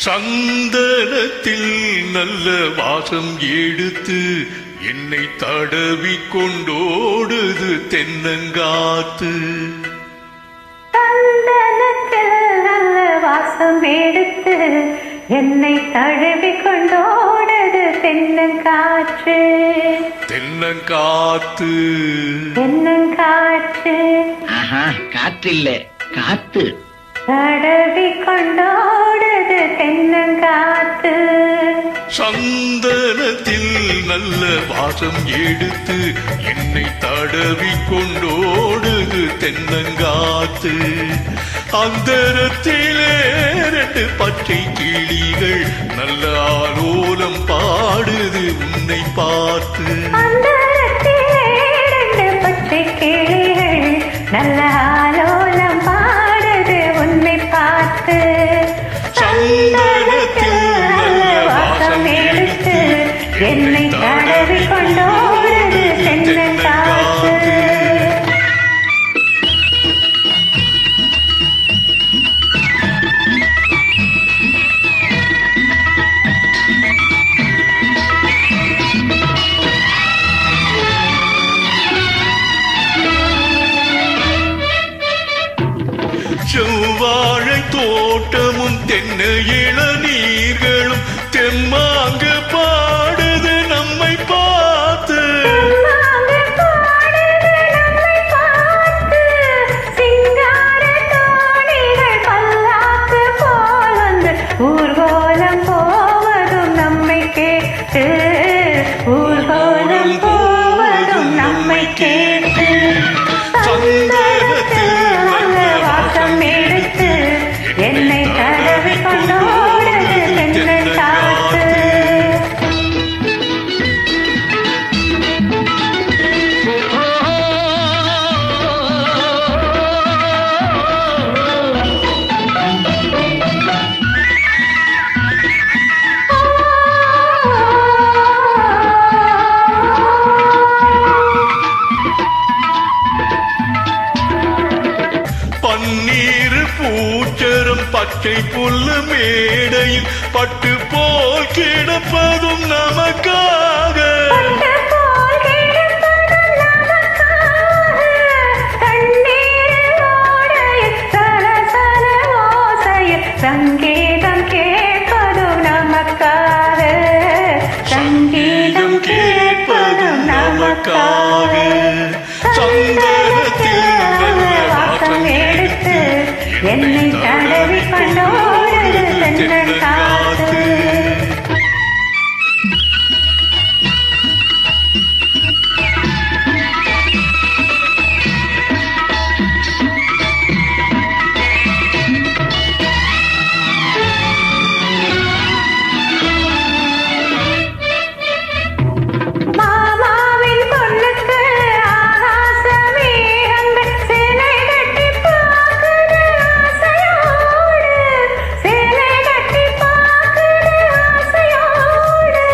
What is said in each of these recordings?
சந்தனத்தில் நல்ல வாசம் எடுத்து என்னை தடவி கொண்டோடுது தென்னங்காத்து. சந்தனத்தில் நல்ல வாசம் எடுத்து என்னை தடவி கொண்டோடுது தென்னங்காற்று. தென்னங்காத்து தென்னங்காற்று காற்று இல்ல காத்து. தடவி கொண்டோடுது தென்னங்காத்து. சந்தனத்தில் நல்ல வாசம் எடுத்து என்னை தடவி கொண்டோடுது தென்னங்காத்து. அந்தரத்திலே 2 பச்சை கிளிகள் நல்ல ஆலோலம் பாடுது உன்னை பார்த்து. அந்தரத்திலே 2 பச்சை கிளிகள் நல்ல ஆலோலம் பாடுது உன்னை பார்த்து. சந்தனத்தில் நல்ல வாசம் எடுத்து என்னை தடவி கொண்டோடுது தென்னங்காத்து. செவ்வாழை தோட்டமும் தென்னை இளநீர்களும் தெம்மாங்க பாடுது நம்மை பார்த்து. ஊர்கோலம் போவதும் நம்மை கேட்டு. ஊர்கோலம் போவதும் நம்மை கேட்டு. சந்தனத்தில் நல்ல வாசம் எடுத்து என்னை தடவி கொண்டோடுது தென்னங்காத்து. பன்னீர் பூச்சரம் பச்சை புல்லு மேடையில் பட்டு போல் கிடப்பதும் நமக்காக. சங்கீதம் கேட்பதும் நமக்காக. சங்கீதம் கேட்பதும் நமக்காக. சந்தனத்தில் நல்ல வாசம் எடுத்து என்னை தடவி கொண்டோடுது தென்னங்காத்து. மாமாவின் பொண்ணுக்கு ஆகாசமே அன்பு சேலை கட்டி பார்க்குது ஆசையோடு. சேலை கட்டி பார்க்குது ஆசையோடு.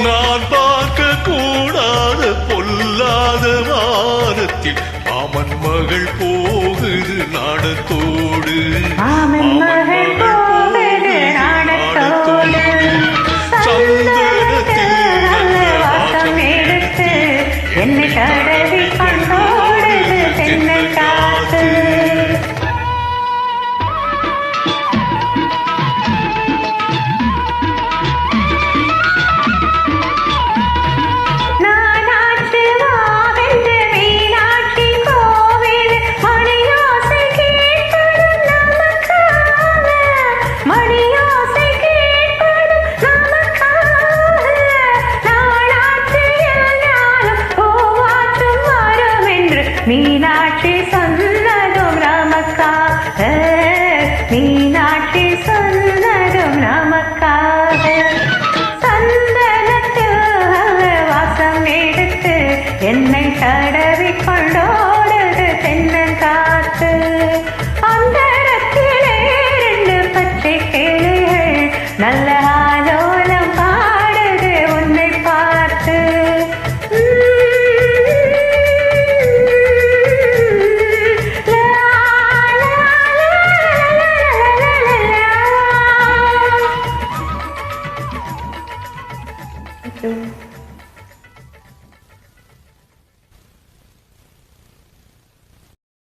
நான் பார்க்க கூடாத பொல்லாத வாரத்தில் மாமன் மகள் போகுது நாடத்தோடு. மாமன் மகள் போகுது நாடத்தோடு. சந்தனத்தில் நல்ல வாசம் எடுத்து என்னை தடவி கொண்டோடுது தென்னங்காத்து. நானாச்சு வாவென்று மீனாட்சி கோவில் மணியோசை கேட்பதும் நமக்காக. மணியோசை கேட்பதும் நமக்காக. நாளாச்சு என்னாலும் பூவாச்சும் வரும் என்று மீனாட்சி சொன்னதும் நமக்காக. மீனாட்சி சொன்னதும் நமக்காக. சந்தனத்தில் வாசம் எடுத்து என்னை தடவி கொண்டோடுது தென்னங்காத்து. அந்தரத்திலே 2 பச்சை கிளிகள் நல்ல ஆலோலம் பாடுது உன்னை பார்த்து. லா, லா, லா, லா, லா, லா, லா, லா, லா, லா. தேங்க்யூ